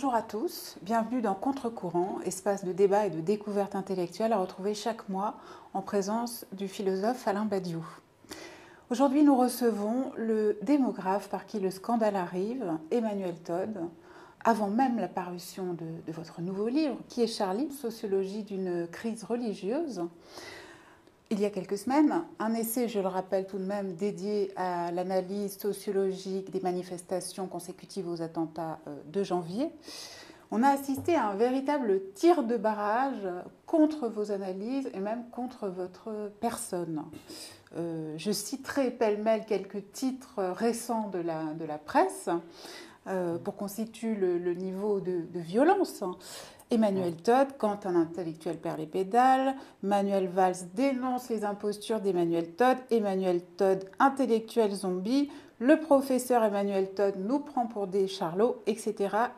Bonjour à tous, bienvenue dans Contre-courant, espace de débat et de découverte intellectuelle à retrouver chaque mois en présence du philosophe Alain Badiou. Aujourd'hui, nous recevons le démographe par qui le scandale arrive, Emmanuel Todd, avant même la parution de votre nouveau livre, Qui est Charlie, sociologie d'une crise religieuse. Il y a quelques semaines, un essai, je le rappelle tout de même, dédié à l'analyse sociologique des manifestations consécutives aux attentats de janvier. On a assisté à un véritable tir de barrage contre vos analyses et même contre votre personne. Je citerai pêle-mêle quelques titres récents de la presse pour qu'on situe le niveau de violence. Emmanuel Todd, quand un intellectuel perd les pédales. Manuel Valls dénonce les impostures d'Emmanuel Todd. Emmanuel Todd, intellectuel zombie. Le professeur Emmanuel Todd nous prend pour des charlots, etc.,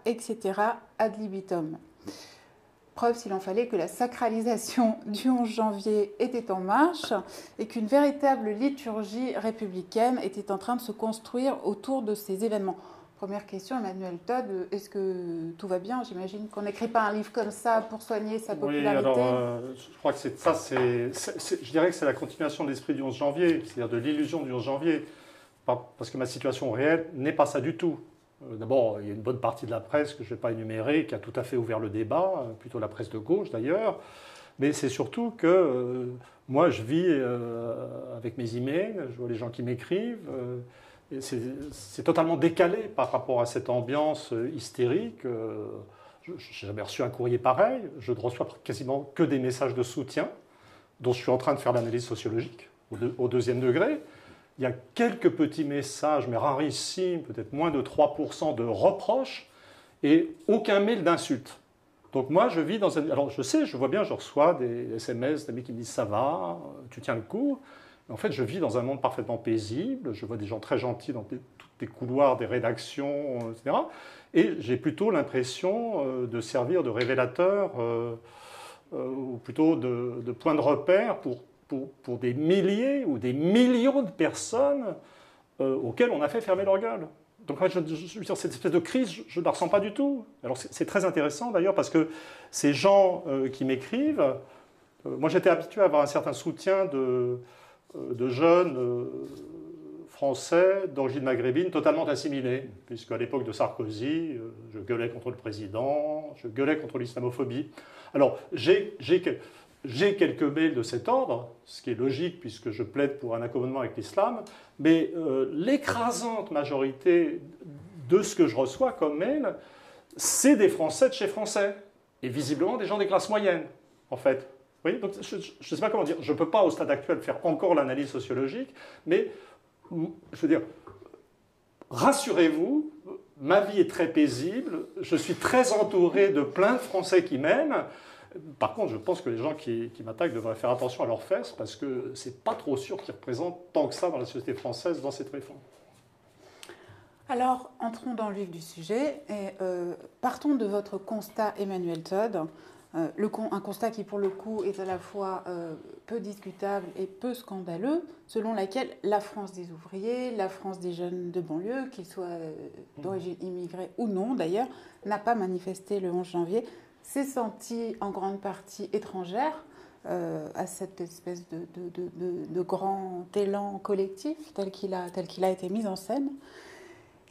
etc., ad libitum. Preuve, s'il en fallait, que la sacralisation du 11 janvier était en marche et qu'une véritable liturgie républicaine était en train de se construire autour de ces événements. Première question, Emmanuel Todd, est-ce que tout va bien? J'imagine qu'on n'écrit pas un livre comme ça pour soigner sa popularité. Oui, alors je crois que je dirais que c'est la continuation de l'esprit du 11 janvier, c'est-à-dire de l'illusion du 11 janvier, parce que ma situation réelle n'est pas ça du tout. D'abord, il y a une bonne partie de la presse que je ne vais pas énumérer, qui a tout à fait ouvert le débat, plutôt la presse de gauche d'ailleurs, mais c'est surtout que moi je vis avec mes emails, je vois les gens qui m'écrivent, c'est totalement décalé par rapport à cette ambiance hystérique. Je n'ai jamais reçu un courrier pareil. Je ne reçois quasiment que des messages de soutien dont je suis en train de faire l'analyse sociologique au deuxième degré. Il y a quelques petits messages, mais rarissimes, peut-être moins de 3% de reproches et aucun mail d'insultes. Donc moi, je vis dans un... Alors je sais, je vois bien, je reçois des SMS d'amis qui me disent « ça va, tu tiens le coup ». En fait, je vis dans un monde parfaitement paisible, je vois des gens très gentils dans tous les couloirs des rédactions, etc. Et j'ai plutôt l'impression de servir de révélateur, ou plutôt de point de repère pour des milliers ou des millions de personnes auxquelles on a fait fermer leur gueule. Donc je veux dire, cette espèce de crise, je ne la ressens pas du tout. Alors c'est très intéressant d'ailleurs parce que ces gens qui m'écrivent, moi j'étais habitué à avoir un certain soutien de jeunes français d'origine maghrébine totalement assimilés, puisqu'à l'époque de Sarkozy, je gueulais contre le président, je gueulais contre l'islamophobie. Alors, j'ai quelques mails de cet ordre, ce qui est logique puisque je plaide pour un accommodement avec l'islam, mais l'écrasante majorité de ce que je reçois comme mail, c'est des Français de chez Français, et visiblement des gens des classes moyennes, en fait. Oui, donc je ne sais pas comment dire, je ne peux pas au stade actuel faire encore l'analyse sociologique, mais je veux dire, rassurez-vous, ma vie est très paisible, je suis très entouré de plein de Français qui m'aiment. Par contre, je pense que les gens qui m'attaquent devraient faire attention à leurs fesses, parce que c'est pas trop sûr qu'ils représentent tant que ça dans la société française dans cette réforme. Alors, entrons dans le vif du sujet et partons de votre constat, Emmanuel Todd. Un constat qui, pour le coup, est à la fois peu discutable et peu scandaleux, selon laquelle la France des ouvriers, la France des jeunes de banlieue, qu'ils soient d'origine immigrée ou non d'ailleurs, n'a pas manifesté le 11 janvier, s'est sentie en grande partie étrangère à cette espèce de grand élan collectif tel qu'il a été mis en scène.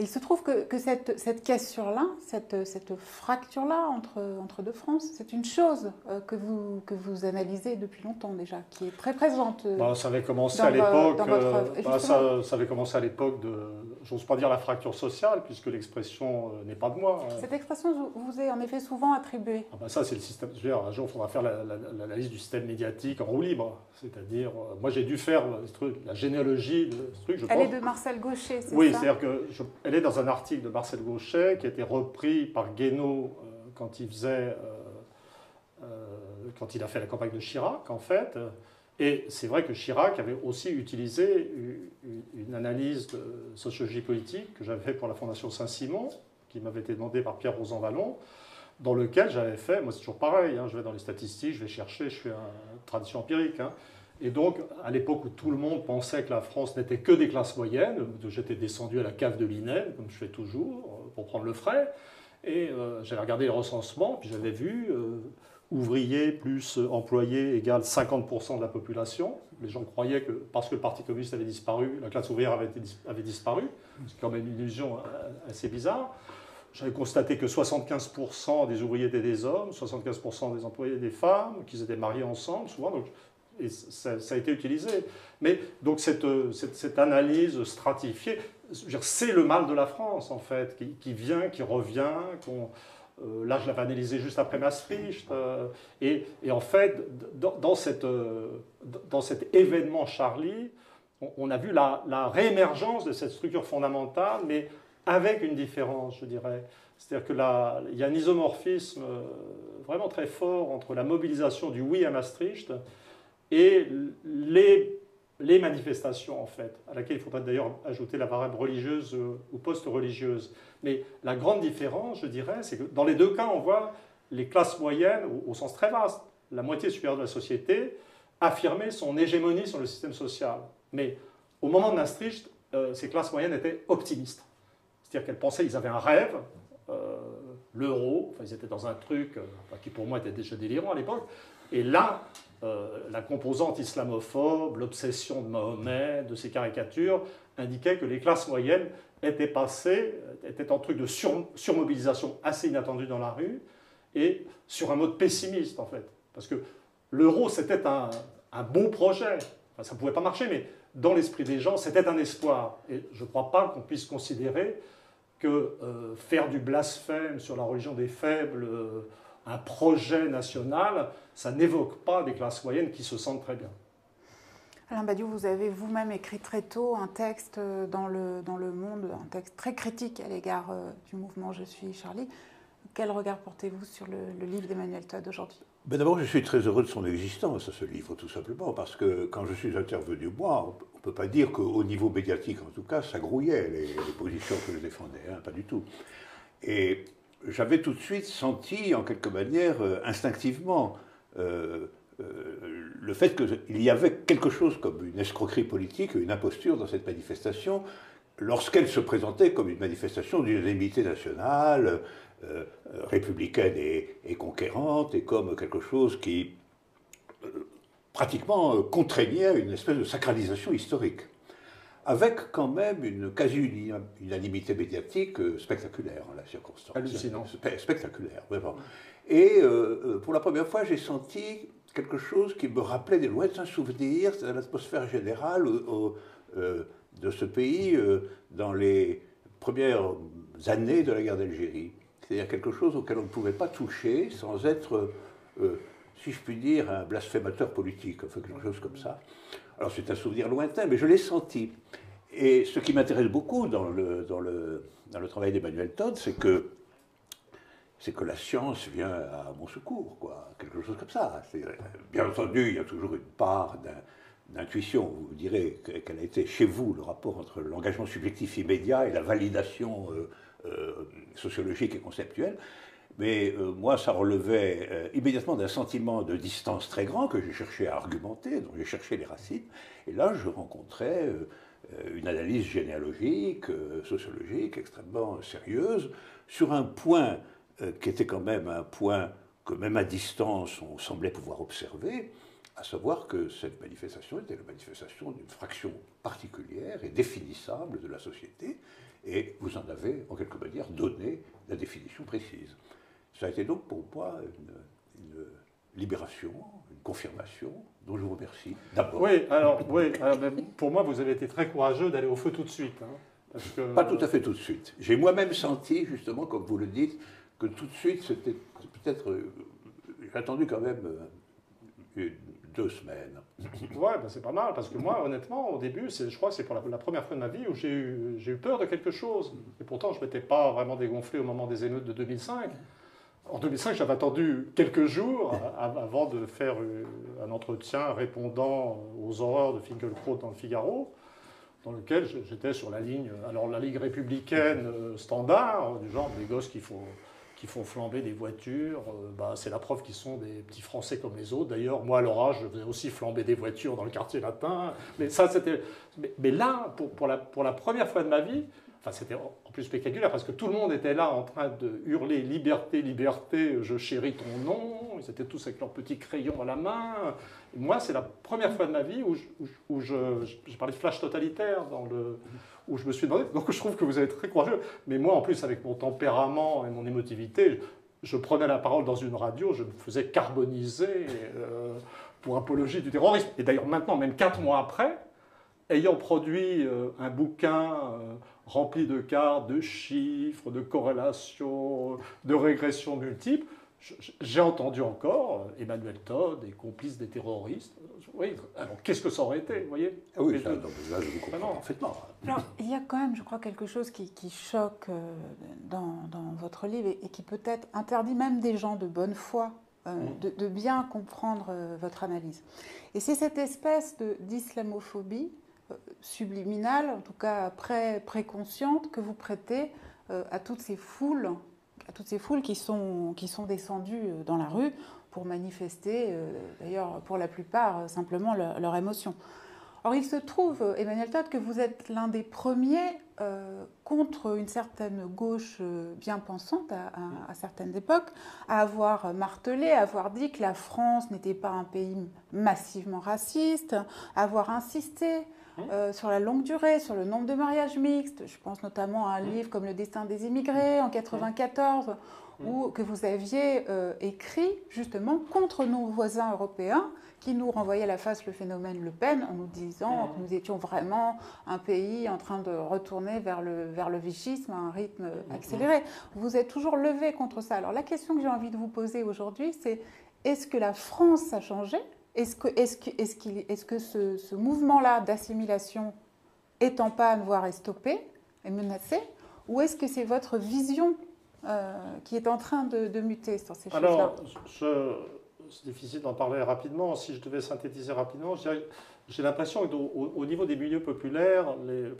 Il se trouve que cette cassure-là, cette fracture-là entre deux France, c'est une chose que vous analysez depuis longtemps déjà, qui est très présente. Ça avait commencé à l'époque. Ça avait commencé à l'époque de, j'ose pas dire la fracture sociale, puisque l'expression n'est pas de moi. Cette expression vous est en effet souvent attribuée. Ça, c'est le système. Je veux dire, un jour, il faudra faire l'analyse du système médiatique en roue libre. C'est-à-dire, moi, j'ai dû faire la généalogie de ce truc. Elle est de Marcel Gauchet, c'est ça? Oui, c'est-à-dire que elle est dans un article de Marcel Gauchet qui a été repris par Guénaud quand il a fait la campagne de Chirac, en fait. Et c'est vrai que Chirac avait aussi utilisé une analyse de sociologie politique que j'avais fait pour la Fondation Saint-Simon, qui m'avait été demandée par Pierre Rosan-Vallon, dans lequel j'avais fait, moi c'est toujours pareil, je vais dans les statistiques, je vais chercher, je fais une tradition empirique. Et donc, à l'époque où tout le monde pensait que la France n'était que des classes moyennes, j'étais descendu à la cave de Linel, comme je fais toujours, pour prendre le frais. Et j'avais regardé les recensements, puis j'avais vu ouvriers plus employés égale 50% de la population. Les gens croyaient que parce que le Parti communiste avait disparu, la classe ouvrière avait disparu. C'est quand même une illusion assez bizarre. J'avais constaté que 75% des ouvriers étaient des hommes, 75% des employés des femmes, qu'ils étaient mariés ensemble, souvent. Donc, et ça a été utilisé. Mais donc cette analyse stratifiée, c'est le mal de la France, en fait, qui vient, qui revient, là, je l'avais analysé juste après Maastricht. Et en fait, dans cet événement Charlie, on a vu la réémergence de cette structure fondamentale, mais avec une différence, je dirais. C'est-à-dire qu'il y a un isomorphisme vraiment très fort entre la mobilisation du oui à Maastricht et les manifestations, en fait, à laquelle il faudrait d'ailleurs ajouter la variable religieuse ou post-religieuse. Mais la grande différence, je dirais, c'est que dans les deux cas, on voit les classes moyennes, au sens très vaste, la moitié supérieure de la société, affirmer son hégémonie sur le système social. Mais au moment de Maastricht, ces classes moyennes étaient optimistes. C'est-à-dire qu'elles pensaient, ils avaient un rêve, l'euro, enfin, ils étaient dans un truc qui pour moi était déjà délirant à l'époque. Et là, la composante islamophobe, l'obsession de Mahomet, de ses caricatures, indiquait que les classes moyennes étaient en truc de surmobilisation assez inattendue dans la rue, et sur un mode pessimiste, en fait. Parce que l'euro, c'était un beau projet. Enfin, ça ne pouvait pas marcher, mais dans l'esprit des gens, c'était un espoir. Et je ne crois pas qu'on puisse considérer que faire du blasphème sur la religion des faibles, un projet national, ça n'évoque pas des classes moyennes qui se sentent très bien. Alain Badiou, vous avez vous-même écrit très tôt un texte dans le Monde, un texte très critique à l'égard du mouvement Je suis Charlie. Quel regard portez-vous sur le livre d'Emmanuel Todd aujourd'hui? D'abord, je suis très heureux de son existence, ce livre, tout simplement, parce que quand je suis intervenu, moi, on ne peut pas dire qu'au niveau médiatique, en tout cas, ça grouillait les positions que je défendais, hein, pas du tout. Et j'avais tout de suite senti, en quelque manière, instinctivement, le fait qu'il y avait quelque chose comme une escroquerie politique, une imposture dans cette manifestation, lorsqu'elle se présentait comme une manifestation d'unanimité nationale, républicaine et conquérante, et comme quelque chose qui pratiquement contraignait à une espèce de sacralisation historique, avec quand même une quasi-unanimité médiatique spectaculaire en la circonstance. Hallucinant. Spectaculaire, vraiment. Et pour la première fois, j'ai senti quelque chose qui me rappelait des lointains souvenirs de l'atmosphère générale de ce pays dans les premières années de la guerre d'Algérie. C'est-à-dire quelque chose auquel on ne pouvait pas toucher sans être, si je puis dire, un blasphémateur politique, enfin quelque chose comme ça. Alors c'est un souvenir lointain, mais je l'ai senti. Et ce qui m'intéresse beaucoup dans le travail d'Emmanuel Todd, c'est que la science vient à mon secours, quoi, quelque chose comme ça. Bien entendu, il y a toujours une part d'intuition. Vous direz quel a été chez vous le rapport entre l'engagement subjectif immédiat et la validation sociologique et conceptuelle. Mais moi, ça relevait immédiatement d'un sentiment de distance très grand que j'ai cherché à argumenter, dont j'ai cherché les racines. Et là, je rencontrais une analyse généalogique, sociologique, extrêmement sérieuse, sur un point qui était quand même un point que même à distance, on semblait pouvoir observer, à savoir que cette manifestation était la manifestation d'une fraction particulière et définissable de la société, et vous en avez, en quelque manière, donné la définition précise. Ça a été donc pour moi une libération, une confirmation, dont je vous remercie d'abord. Oui, alors, pour moi, vous avez été très courageux d'aller au feu tout de suite. Hein, parce que... Pas tout à fait tout de suite. J'ai moi-même senti, justement, comme vous le dites, que tout de suite, c'était peut-être... j'ai attendu quand même 2 semaines. Ouais, c'est pas mal, parce que moi, honnêtement, au début, je crois que c'est pour la première fois de ma vie où j'ai eu peur de quelque chose. Et pourtant, je ne m'étais pas vraiment dégonflé au moment des émeutes de 2005. En 2005, j'avais attendu quelques jours avant de faire un entretien répondant aux horreurs de Finkielkraut dans le Figaro, dans lequel j'étais sur la ligne républicaine standard, du genre des gosses qui font flamber des voitures, c'est la preuve qu'ils sont des petits Français comme les autres. D'ailleurs, moi, à leur âge, je faisais aussi flamber des voitures dans le quartier latin. Mais ça, c'était... Mais là, pour la première fois de ma vie, Enfin, c'était en plus spectaculaire parce que tout le monde était là en train de hurler liberté, liberté, je chéris ton nom. Ils étaient tous avec leurs petits crayons à la main. Et moi, c'est la première fois de ma vie où j'ai parlé de flash totalitaire, où je me suis demandé. Donc, je trouve que vous êtes très courageux. Mais moi, en plus, avec mon tempérament et mon émotivité, je prenais la parole dans une radio, je me faisais carboniser pour apologie du terrorisme. Et d'ailleurs, maintenant, même 4 mois après, ayant produit un bouquin rempli de cartes, de chiffres, de corrélations, de régressions multiples, j'ai entendu encore Emmanuel Todd et complice des terroristes. Oui, alors qu'est-ce que ça aurait été, vous voyez? Ah oui, là, je vous comprends parfaitement. Alors, il y a quand même, je crois, quelque chose qui choque dans votre livre et qui peut-être interdit même des gens de bonne foi de bien comprendre votre analyse. Et c'est cette espèce d'islamophobie subliminale, en tout cas préconsciente, que vous prêtez à toutes ces foules qui sont descendues dans la rue pour manifester, d'ailleurs pour la plupart, simplement leur émotion. Or, il se trouve, Emmanuel Todd, que vous êtes l'un des premiers contre une certaine gauche bien pensante à certaines époques, à avoir martelé, à avoir dit que la France n'était pas un pays massivement raciste, à avoir insisté sur la longue durée, sur le nombre de mariages mixtes. Je pense notamment à un livre comme Le destin des immigrés en 1994, que vous aviez écrit justement contre nos voisins européens qui nous renvoyaient à la face le phénomène Le Pen en nous disant que nous étions vraiment un pays en train de retourner vers le vichisme à un rythme accéléré. Vous êtes toujours levé contre ça. Alors la question que j'ai envie de vous poser aujourd'hui, c'est est-ce que la France a changé ? Est-ce que ce mouvement-là d'assimilation est en panne, voire est stoppé, est menacé ? Ou est-ce que c'est votre vision qui est en train de muter sur ces choses-là ? Alors, c'est difficile d'en parler rapidement. Si je devais synthétiser rapidement, j'ai l'impression qu'au niveau des milieux populaires, le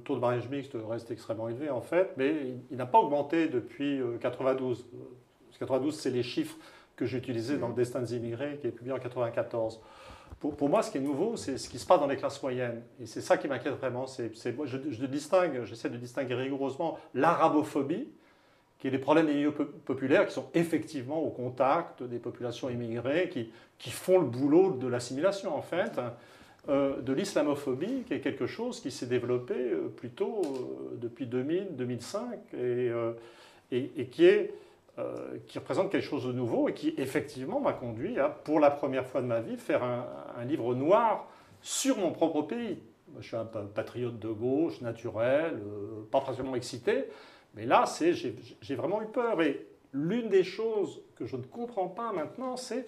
taux de mariage mixte reste extrêmement élevé, en fait, mais il n'a pas augmenté depuis 1992. 1992, c'est les chiffres que j'ai utilisés dans Le destin des immigrés, qui est publié en 1994. Pour moi, ce qui est nouveau, c'est ce qui se passe dans les classes moyennes. Et c'est ça qui m'inquiète vraiment. J'essaie de distinguer rigoureusement l'arabophobie, qui est les problèmes des milieux populaires qui sont effectivement au contact des populations immigrées, qui font le boulot de l'assimilation, en fait, de l'islamophobie, qui est quelque chose qui s'est développé plutôt depuis 2000-2005, et qui représente quelque chose de nouveau, et qui, effectivement, m'a conduit à, pour la première fois de ma vie, faire un livre noir sur mon propre pays. Je suis un patriote de gauche, naturel, pas particulièrement excité, mais là, j'ai vraiment eu peur. Et l'une des choses que je ne comprends pas maintenant, c'est,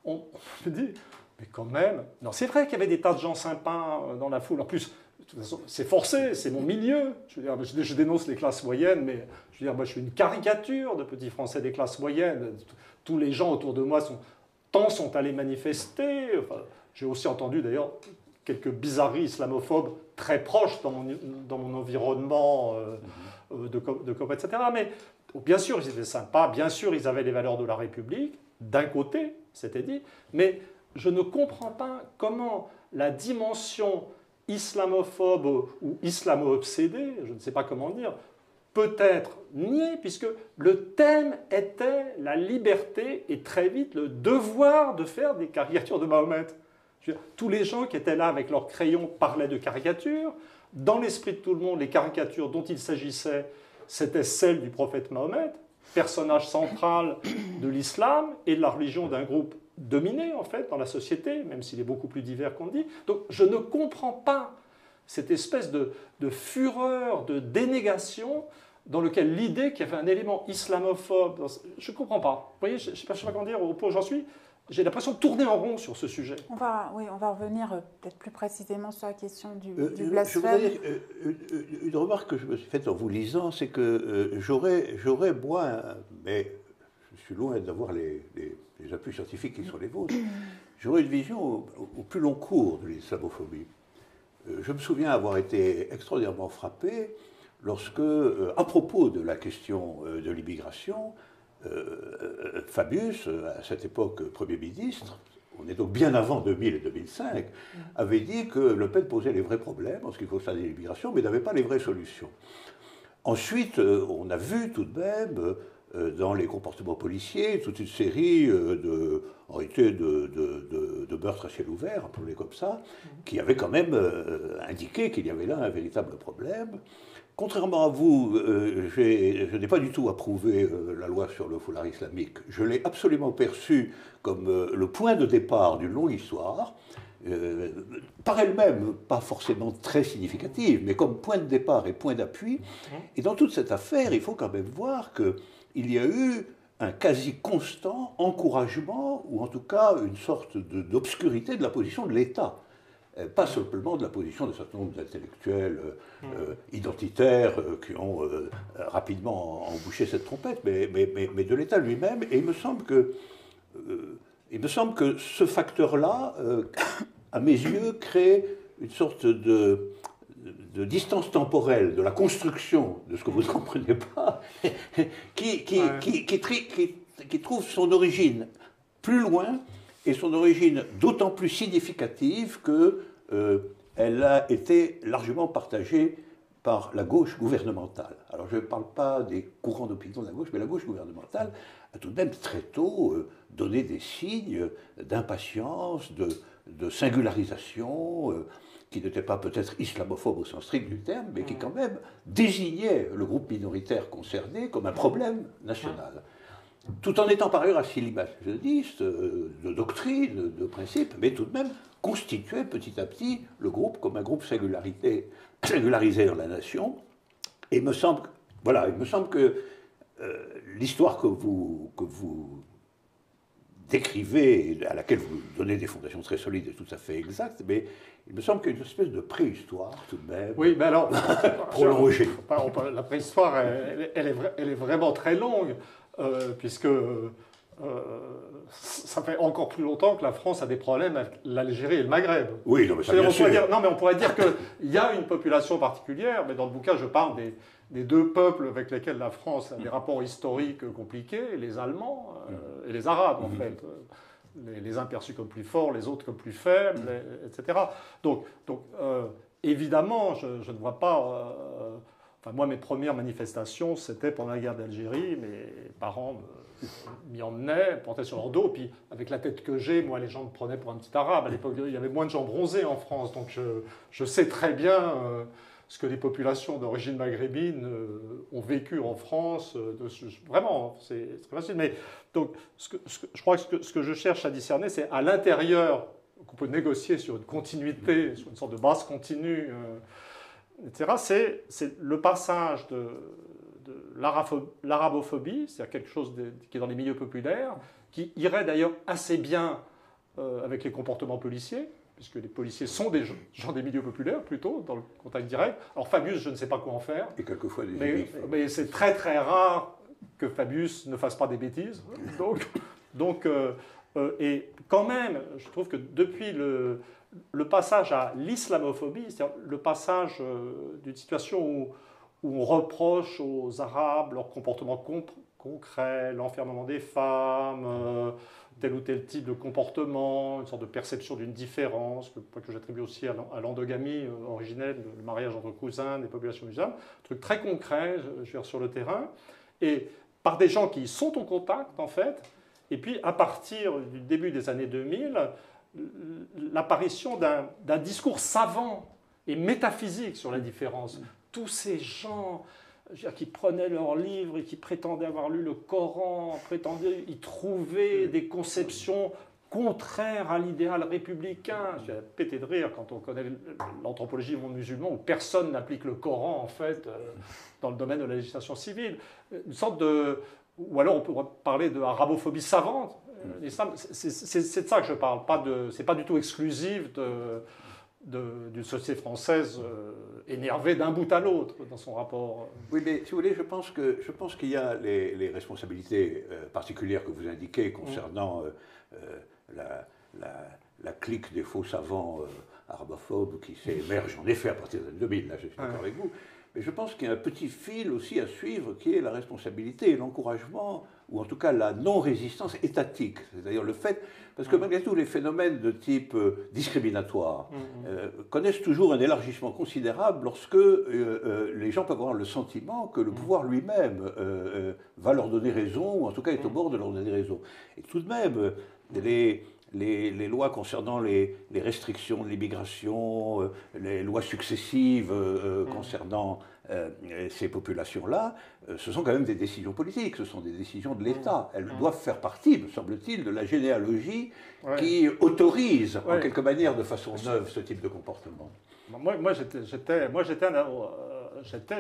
on me dit, mais quand même, non, c'est vrai qu'il y avait des tas de gens sympas dans la foule. En plus, de toute façon, c'est forcé, c'est mon milieu. Je veux dire, je dénonce les classes moyennes, mais je veux dire, moi, je suis une caricature de petits Français des classes moyennes. Tous les gens autour de moi sont allés manifester. Enfin, j'ai aussi entendu d'ailleurs quelques bizarreries islamophobes très proches dans mon environnement de copains, etc. Mais bien sûr, ils étaient sympas, bien sûr, ils avaient les valeurs de la République, d'un côté, c'était dit, mais je ne comprends pas comment la dimension islamophobe ou islamo-obsédée, je ne sais pas comment dire, peut être niée, puisque le thème était la liberté et très vite le devoir de faire des caricatures de Mahomet. Tous les gens qui étaient là avec leurs crayons parlaient de caricatures. Dans l'esprit de tout le monde, les caricatures dont il s'agissait, c'était celles du prophète Mahomet, personnage central de l'islam et de la religion d'un groupe dominé, en fait, dans la société, même s'il est beaucoup plus divers qu'on dit. Donc, je ne comprends pas cette espèce de fureur, de dénégation dans lequel l'idée qu'il y avait un élément islamophobe, je ne comprends pas. Vous voyez, je ne sais pas comment dire au point où j'en suis. J'ai l'impression de tourner en rond sur ce sujet. On va revenir peut-être plus précisément sur la question du blasphème. Je voudrais dire, une remarque que je me suis faite en vous lisant, c'est que j'aurais moi, mais je suis loin d'avoir les appuis scientifiques qui sont les vôtres, j'aurais une vision au plus long cours de l'islamophobie. Je me souviens avoir été extraordinairement frappé lorsque, à propos de la question de l'immigration, Fabius, à cette époque Premier ministre, on est donc bien avant 2000 et 2005, avait dit que Le Pen posait les vrais problèmes en ce qui concerne l'immigration, mais n'avait pas les vraies solutions. Ensuite, on a vu tout de même, dans les comportements policiers, toute une série en réalité de meurtres à ciel ouvert, appelons-les comme ça, qui avaient quand même indiqué qu'il y avait là un véritable problème. Contrairement à vous, je n'ai pas du tout approuvé la loi sur le foulard islamique. Je l'ai absolument perçue comme le point de départ d'une longue histoire, par elle-même pas forcément très significative, mais comme point de départ et point d'appui. Et dans toute cette affaire, il faut quand même voir qu'il y a eu un quasi constant encouragement, ou en tout cas une sorte d'obscurité de la position de l'État. Pas simplement de la position d'un certain nombre d'intellectuels identitaires qui ont rapidement embouché cette trompette, mais de l'État lui-même. Et il me semble que ce facteur-là, à mes yeux, crée une sorte de distance temporelle de la construction de ce que vous ne comprenez pas, qui trouve son origine plus loin, et son origine d'autant plus significative qu'elle a été largement partagée par la gauche gouvernementale. Alors je ne parle pas des courants d'opinion de la gauche, mais la gauche gouvernementale a tout de même très tôt donné des signes d'impatience, de singularisation, qui n'étaient pas peut-être islamophobes au sens strict du terme, mais qui quand même désignaient le groupe minoritaire concerné comme un problème national. Tout en étant par ailleurs assez limagiste, de doctrine, de principe, mais tout de même constituait petit à petit le groupe comme un groupe singularisé dans la nation. Et il me semble que l'histoire que vous décrivez, à laquelle vous donnez des fondations très solides et tout à fait exactes, mais il me semble qu'il y a une espèce de préhistoire tout de même. Oui, mais alors, prolongée. La préhistoire, elle est vraiment très longue. Puisque ça fait encore plus longtemps que la France a des problèmes avec l'Algérie et le Maghreb. Oui, non, mais ça bien sûr. On pourrait dire qu'il y a une population particulière, mais dans le bouquin, je parle des deux peuples avec lesquels la France a des rapports historiques compliqués, les Allemands et les Arabes, en fait. Les uns perçus comme plus forts, les autres comme plus faibles, etc. Donc évidemment, je ne vois pas... moi, mes premières manifestations, c'était pendant la guerre d'Algérie. Mes parents m'y emmenaient, portaient sur leur dos. Puis, avec la tête que j'ai, moi, les gens me prenaient pour un petit arabe. À l'époque, il y avait moins de gens bronzés en France. Donc, je sais très bien ce que les populations d'origine maghrébine ont vécu en France. Vraiment, c'est très facile. Mais, donc, je crois que ce que je cherche à discerner, c'est à l'intérieur qu'on peut négocier sur une continuité, sur une sorte de base continue, etc. C'est le passage de l'arabophobie, c'est-à-dire quelque chose qui est dans les milieux populaires, qui irait d'ailleurs assez bien avec les comportements policiers, puisque les policiers sont des gens des milieux populaires, plutôt, dans le contact direct. Alors Fabius, je ne sais pas quoi en faire. Et quelquefois des mais c'est très très rare que Fabius ne fasse pas des bêtises. Et quand même, je trouve que depuis le passage à l'islamophobie, c'est-à-dire le passage d'une situation où on reproche aux Arabes leur comportement concret, l'enfermement des femmes, tel ou tel type de comportement, une sorte de perception d'une différence, que j'attribue aussi à l'endogamie originelle, le mariage entre cousins des populations musulmanes, un truc très concret, je veux dire, sur le terrain, et par des gens qui sont en contact, en fait, et puis à partir du début des années 2000, l'apparition d'un discours savant et métaphysique sur la différence. Tous ces gens qui prenaient leurs livres et qui prétendaient avoir lu le Coran, prétendaient y trouver des conceptions contraires à l'idéal républicain. J'ai pété de rire quand on connaît l'anthropologie du monde musulman, où personne n'applique le Coran, en fait, dans le domaine de la législation civile. Une sorte de... Ou alors on pourrait parler de arabophobie savante. L'islam, c'est de ça que je parle. C'est pas du tout exclusif d'une société française énervée d'un bout à l'autre dans son rapport. Oui, mais si vous voulez, je pense qu'il y a les responsabilités particulières que vous indiquez concernant la clique des faux savants arabophobes qui s'émerge en effet à partir des années 2000, là je suis d'accord avec vous. Mais je pense qu'il y a un petit fil aussi à suivre qui est la responsabilité et l'encouragement, ou en tout cas la non-résistance étatique. C'est-à-dire le fait, parce que malgré tout, les phénomènes de type discriminatoire connaissent toujours un élargissement considérable lorsque les gens peuvent avoir le sentiment que le pouvoir lui-même va leur donner raison, ou en tout cas est au bord de leur donner raison. Et tout de même, les lois concernant les restrictions de l'immigration, les lois successives concernant ces populations-là, ce sont quand même des décisions politiques, ce sont des décisions de l'État. Elles doivent faire partie, me semble-t-il, de la généalogie qui autorise, en quelque manière, de façon neuve, ce type de comportement.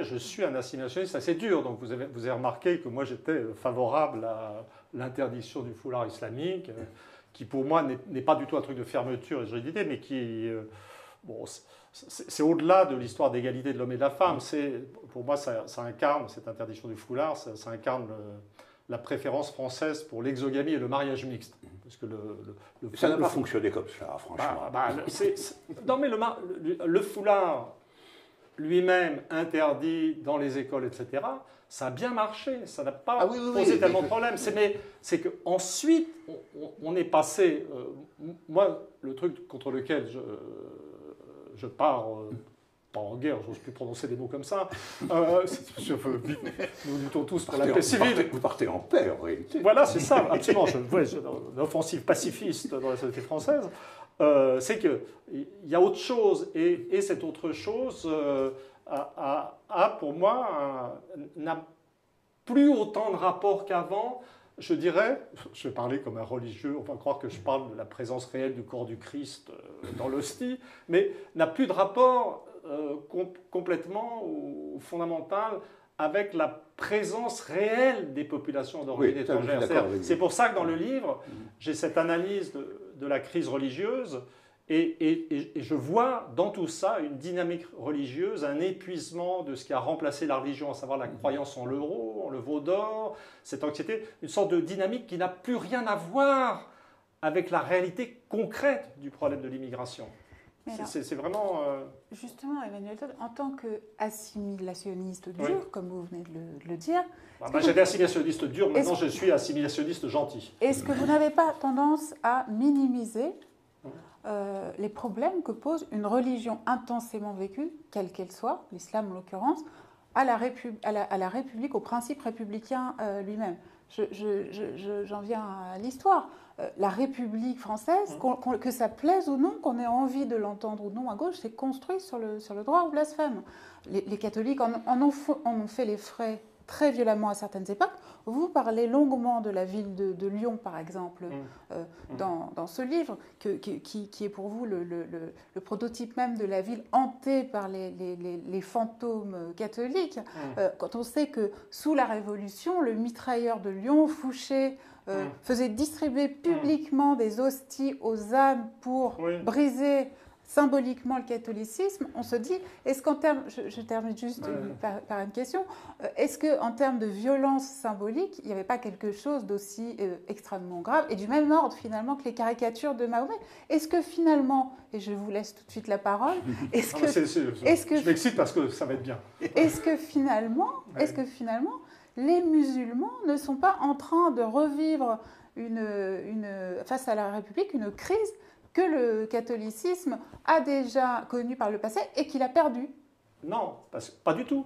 Je suis un assimilationniste assez dur, donc vous avez remarqué que moi j'étais favorable à l'interdiction du foulard islamique, qui pour moi n'est pas du tout un truc de fermeture et de rigidité, mais qui, c'est au-delà de l'histoire d'égalité de l'homme et de la femme. Pour moi, ça incarne, cette interdiction du foulard, ça incarne la préférence française pour l'exogamie et le mariage mixte. Parce que ça n'a pas fonctionné comme ça, franchement. Non, mais le foulard lui-même interdit dans les écoles, etc., ça a bien marché, ça n'a pas posé tellement de problèmes. C'est qu'ensuite, on est passé... moi, le truc contre lequel je pars... pas en guerre, j'ose plus prononcer des mots comme ça. Nous luttons tous pour la paix civile. Vous partez en paix, en réalité. Voilà, c'est ça, absolument. Une offensive pacifiste dans la société française. C'est qu'il y a autre chose, et cette autre chose pour moi, n'a plus autant de rapport qu'avant. Je dirais, je vais parler comme un religieux, on va croire que je parle de la présence réelle du corps du Christ dans l'hostie, mais n'a plus de rapport complètement ou fondamental avec la présence réelle des populations d'origine étrangère. C'est pour ça que dans le livre, j'ai cette analyse de la crise religieuse et je vois dans tout ça une dynamique religieuse, un épuisement de ce qui a remplacé la religion, à savoir la croyance en l'euro, en le veau d'or, cette anxiété, une sorte de dynamique qui n'a plus rien à voir avec la réalité concrète du problème de l'immigration. C'est vraiment... Justement, Emmanuel Todd, en tant qu'assimilationniste dur, comme vous venez de le dire... J'étais assimilationniste dur, maintenant je suis assimilationniste gentil. Est-ce que vous n'avez pas tendance à minimiser les problèmes que pose une religion intensément vécue, quelle qu'elle soit, l'islam en l'occurrence, à la République, au principe républicain lui-même? J'en viens à l'histoire. La République française, que ça plaise ou non, qu'on ait envie de l'entendre ou non à gauche, c'est construit sur le droit au blasphème. Les catholiques en ont fait les frais très violemment à certaines époques. Vous parlez longuement de la ville de Lyon, par exemple, dans ce livre, qui est pour vous le prototype même de la ville hantée par les fantômes catholiques. Quand on sait que sous la Révolution, le mitrailleur de Lyon, Fouché, faisait distribuer publiquement des hosties aux âmes pour briser symboliquement le catholicisme, on se dit, est-ce qu'en termes, je termine juste par une question, est-ce qu'en termes de violence symbolique, il n'y avait pas quelque chose d'aussi extrêmement grave et du même ordre finalement que les caricatures de Mahomet? Est-ce que finalement, et je vous laisse tout de suite la parole, je m'excite parce que ça va être bien. Est-ce que finalement, les musulmans ne sont pas en train de revivre face à la République une crise que le catholicisme a déjà connu par le passé et qu'il a perdu? Non, pas du tout.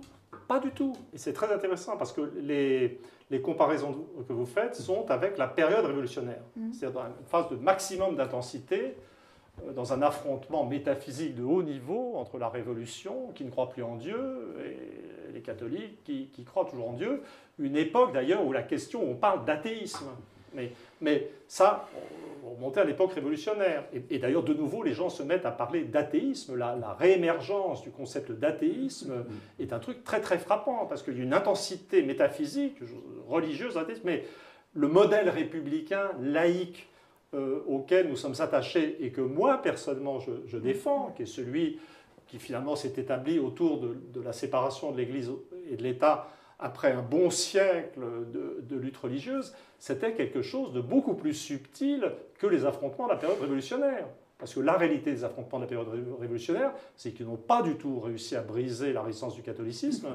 Pas du tout. Et c'est très intéressant parce que les comparaisons que vous faites sont avec la période révolutionnaire. C'est-à-dire dans une phase de maximum d'intensité, dans un affrontement métaphysique de haut niveau entre la Révolution, qui ne croit plus en Dieu, et les catholiques qui croient toujours en Dieu. Une époque d'ailleurs où on parle d'athéisme. Mais ça, on remontait à l'époque révolutionnaire. Et d'ailleurs, de nouveau, les gens se mettent à parler d'athéisme. La réémergence du concept d'athéisme est un truc très très frappant, parce qu'il y a une intensité métaphysique, religieuse, athéisme, mais le modèle républicain, laïque, auquel nous sommes attachés et que moi, personnellement, je défends, qui est celui qui finalement s'est établi autour de la séparation de l'Église et de l'État après un bon siècle de lutte religieuse, c'était quelque chose de beaucoup plus subtil que les affrontements de la période révolutionnaire. Parce que la réalité des affrontements de la période révolutionnaire, c'est qu'ils n'ont pas du tout réussi à briser la résistance du catholicisme.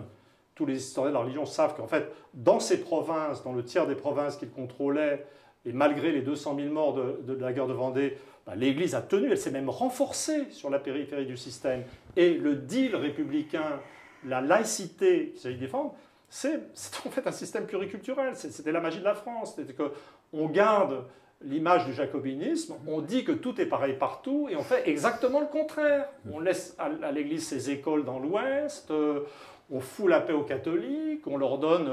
Tous les historiens de la religion savent qu'en fait, dans ces provinces, dans le tiers des provinces qu'ils contrôlaient, et malgré les 200 000 morts de la guerre de Vendée, l'Église a tenu, elle s'est même renforcée sur la périphérie du système. Et le deal républicain, la laïcité qu'il s'agit de défendre, c'est en fait un système pluriculturel. C'était la magie de la France. C'était qu'on garde l'image du jacobinisme, on dit que tout est pareil partout, et on fait exactement le contraire. On laisse à l'Église ses écoles dans l'Ouest, on fout la paix aux catholiques, on leur donne,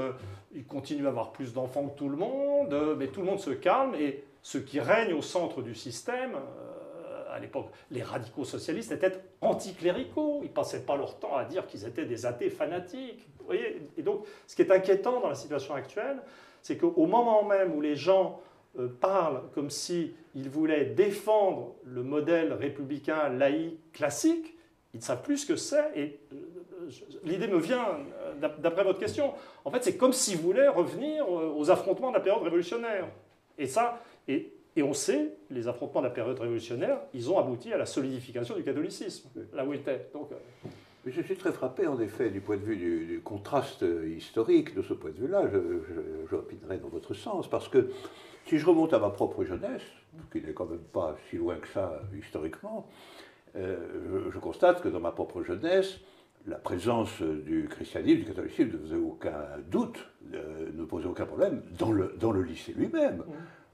ils continuent à avoir plus d'enfants que tout le monde, mais tout le monde se calme, et ceux qui règnent au centre du système, à l'époque, les radicaux socialistes étaient anticléricaux, ils ne passaient pas leur temps à dire qu'ils étaient des athées fanatiques. Vous voyez, et donc, ce qui est inquiétant dans la situation actuelle, c'est qu'au moment même où les gens parlent comme s'ils voulaient défendre le modèle républicain laïque classique, ils ne savent plus ce que c'est. Et l'idée me vient d'après votre question. En fait, c'est comme s'ils voulaient revenir aux affrontements de la période révolutionnaire. Et ça, et on sait, les affrontements de la période révolutionnaire, ils ont abouti à la solidification du catholicisme, là où il était. Donc, je suis très frappé, en effet, du point de vue du contraste historique. De ce point de vue-là, je opinerai dans votre sens, parce que si je remonte à ma propre jeunesse, qui n'est quand même pas si loin que ça historiquement, je constate que dans ma propre jeunesse, la présence du christianisme, du catholicisme ne faisait aucun doute, ne posait aucun problème dans le lycée lui-même.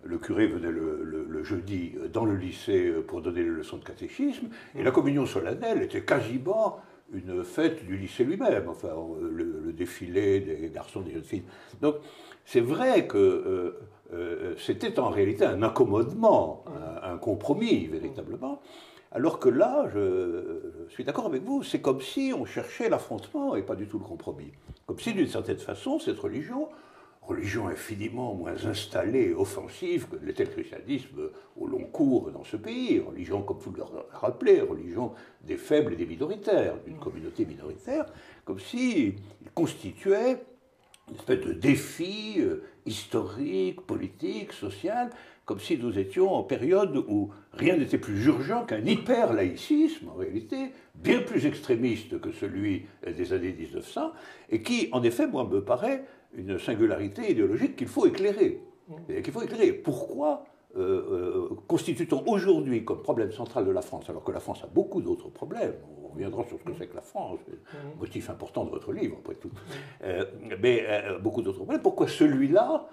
Le curé venait le jeudi dans le lycée pour donner les leçons de catéchisme, et la communion solennelle était quasiment une fête du lycée lui-même, enfin le défilé des garçons, des jeunes filles. Donc c'est vrai que c'était en réalité un accommodement, un compromis véritablement, alors que là, je suis d'accord avec vous, c'est comme si on cherchait l'affrontement et pas du tout le compromis. Comme si d'une certaine façon, cette religion infiniment moins installée et offensive que l'était le christianisme au long cours dans ce pays, religion, comme vous le rappelez, religion des faibles et des minoritaires, d'une communauté minoritaire, comme s'il constituait une espèce de défi historique, politique, social, comme si nous étions en période où rien n'était plus urgent qu'un hyper-laïcisme, en réalité, bien plus extrémiste que celui des années 1900, et qui, en effet, moi, me paraît une singularité idéologique qu'il faut éclairer. Pourquoi constitue-t-on aujourd'hui comme problème central de la France, alors que la France a beaucoup d'autres problèmes, on reviendra sur ce que c'est que la France, motif important de votre livre, après tout, mais beaucoup d'autres problèmes, pourquoi celui-là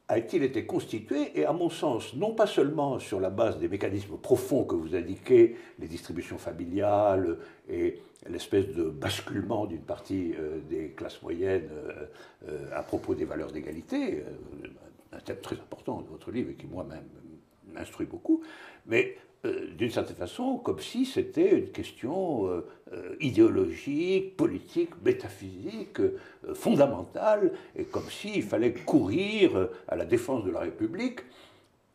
a-t-il été constitué, et à mon sens, non pas seulement sur la base des mécanismes profonds que vous indiquez, les distributions familiales et l'espèce de basculement d'une partie des classes moyennes à propos des valeurs d'égalité, un thème très important de votre livre et qui moi-même m'instruit beaucoup, mais d'une certaine façon, comme si c'était une question idéologique, politique, métaphysique, fondamentale, et comme s'il fallait courir à la défense de la République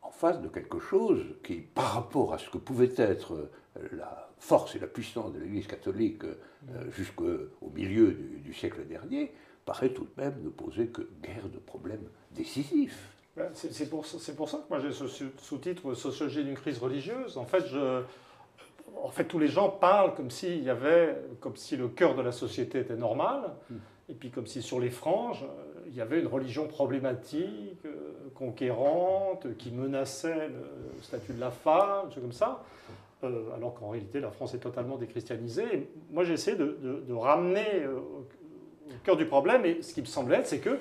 en face de quelque chose qui, par rapport à ce que pouvait être la force et la puissance de l'Église catholique jusqu'au milieu du siècle dernier, paraît tout de même ne poser que guère de problèmes décisifs. C'est pour ça que moi j'ai ce sous-titre « Sociologie d'une crise religieuse ». En fait, tous les gens parlent comme si le cœur de la société était normal, et puis comme si sur les franges, il y avait une religion problématique, conquérante, qui menaçait le statut de la femme, des choses comme ça, alors qu'en réalité la France est totalement déchristianisée. Et moi j'ai essayé de ramener au cœur du problème, et ce qui me semblait être, c'est que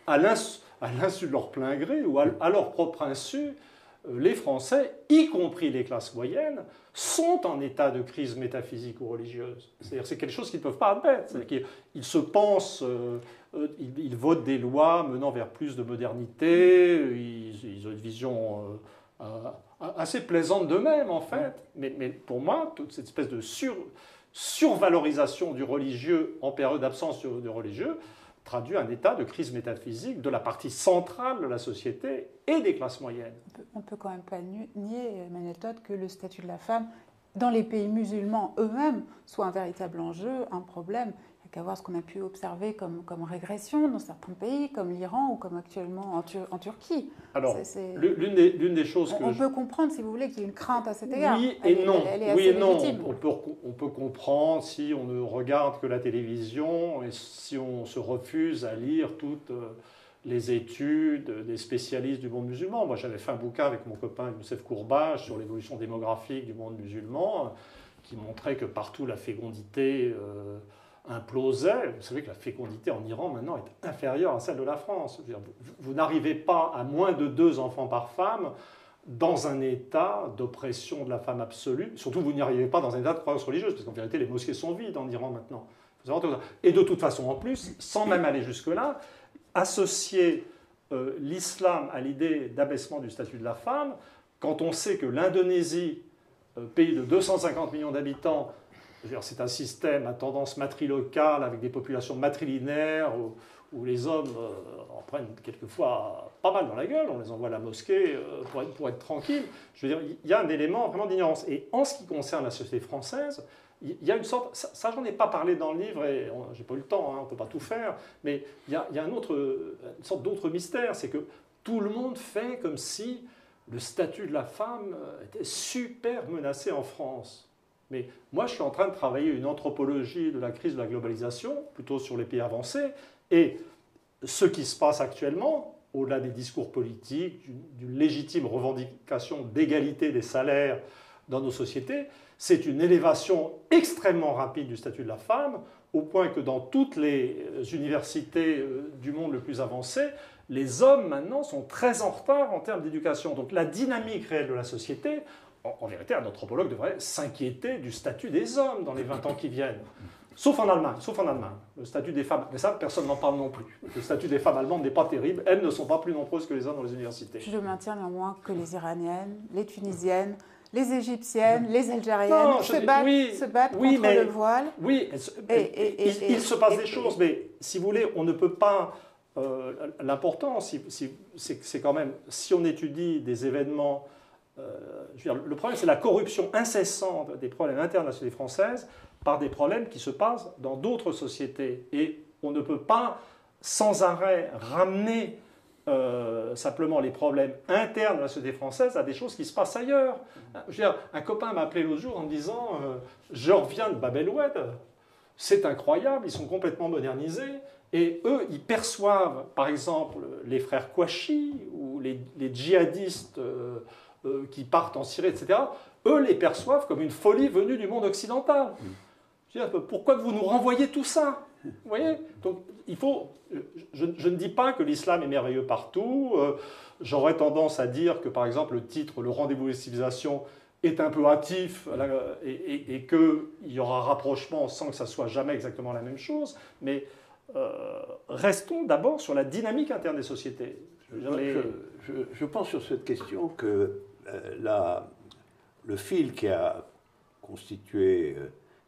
à l'insu de leur plein gré, ou à leur propre insu, les Français, y compris les classes moyennes, sont en état de crise métaphysique ou religieuse. C'est-à-dire c'est quelque chose qu'ils ne peuvent pas admettre. C'est-à-dire qu'ils se pensent, ils votent des lois menant vers plus de modernité, ils ont une vision assez plaisante d'eux-mêmes, en fait. Mais pour moi, toute cette espèce de survalorisation du religieux en période d'absence de religieux traduit un état de crise métaphysique de la partie centrale de la société et des classes moyennes. On ne peut quand même pas nier, Emmanuel Todt, que le statut de la femme, dans les pays musulmans eux-mêmes, soit un véritable enjeu, un problème. Il y qu'à voir ce qu'on a pu observer comme régression dans certains pays, comme l'Iran ou comme actuellement en Turquie. Alors, l'une des choses que... On peut comprendre, si vous voulez, qu'il y ait une crainte à cet égard. Oui et non. Elle est assez légitime. On peut comprendre si on ne regarde que la télévision et si on se refuse à lire toutes les études des spécialistes du monde musulman. Moi, j'avais fait un bouquin avec mon copain Youssef Kourbache sur l'évolution démographique du monde musulman, qui montrait que partout la fécondité implosait. Vous savez que la fécondité en Iran maintenant est inférieure à celle de la France. Vous n'arrivez pas à moins de 2 enfants par femme dans un état d'oppression de la femme absolue. Surtout, vous n'y arrivez pas dans un état de croyance religieuse, parce qu'en vérité, les mosquées sont vides en Iran maintenant. Et de toute façon, en plus, sans même aller jusque-là, associer l'islam à l'idée d'abaissement du statut de la femme, quand on sait que l'Indonésie, pays de 250 millions d'habitants, c'est un système à tendance matrilocale avec des populations matrilinéaires où les hommes en prennent quelquefois pas mal dans la gueule, on les envoie à la mosquée pour être tranquilles. Je veux dire, il y a un élément vraiment d'ignorance. Et en ce qui concerne la société française, il y a une sorte, ça j'en ai pas parlé dans le livre et j'ai pas eu le temps, on ne peut pas tout faire, mais il y a une sorte d'autre mystère, c'est que tout le monde fait comme si le statut de la femme était super menacé en France. Mais moi, je suis en train de travailler une anthropologie de la crise de la globalisation, plutôt sur les pays avancés, et ce qui se passe actuellement, au-delà des discours politiques, d'une légitime revendication d'égalité des salaires dans nos sociétés, c'est une élévation extrêmement rapide du statut de la femme, au point que dans toutes les universités du monde le plus avancé, les hommes maintenant sont très en retard en termes d'éducation. Donc la dynamique réelle de la société, en vérité, un anthropologue devrait s'inquiéter du statut des hommes dans les 20 ans qui viennent. Sauf en Allemagne. Le statut des femmes, mais ça, personne n'en parle non plus. Le statut des femmes allemandes n'est pas terrible. Elles ne sont pas plus nombreuses que les hommes dans les universités. Je maintiens néanmoins que les Iraniennes, les Tunisiennes, les Égyptiennes, les Algériennes se battent contre le voile. Oui, il se passe des choses, mais si vous voulez, on ne peut pas... L'important, c'est quand même, si on étudie des événements... je veux dire, le problème, c'est la corruption incessante des problèmes internes de la société française par des problèmes qui se passent dans d'autres sociétés. Et on ne peut pas sans arrêt ramener simplement les problèmes internes de la société française à des choses qui se passent ailleurs. Je veux dire, un copain m'a appelé l'autre jour en me disant je reviens de Bab el-Oued, c'est incroyable, ils sont complètement modernisés. Et eux, ils perçoivent, par exemple, les frères Kouachi ou les djihadistes qui partent en Syrie, etc., eux les perçoivent comme une folie venue du monde occidental. Je veux dire, pourquoi vous nous renvoyez tout ça? Vous voyez? Donc, il faut... Je ne dis pas que l'islam est merveilleux partout. J'aurais tendance à dire que, par exemple, le titre « Le rendez-vous des civilisations » est un peu hâtif et qu'il y aura rapprochement sans que ça soit jamais exactement la même chose. Mais restons d'abord sur la dynamique interne des sociétés. Je pense sur cette question que le fil qui a constitué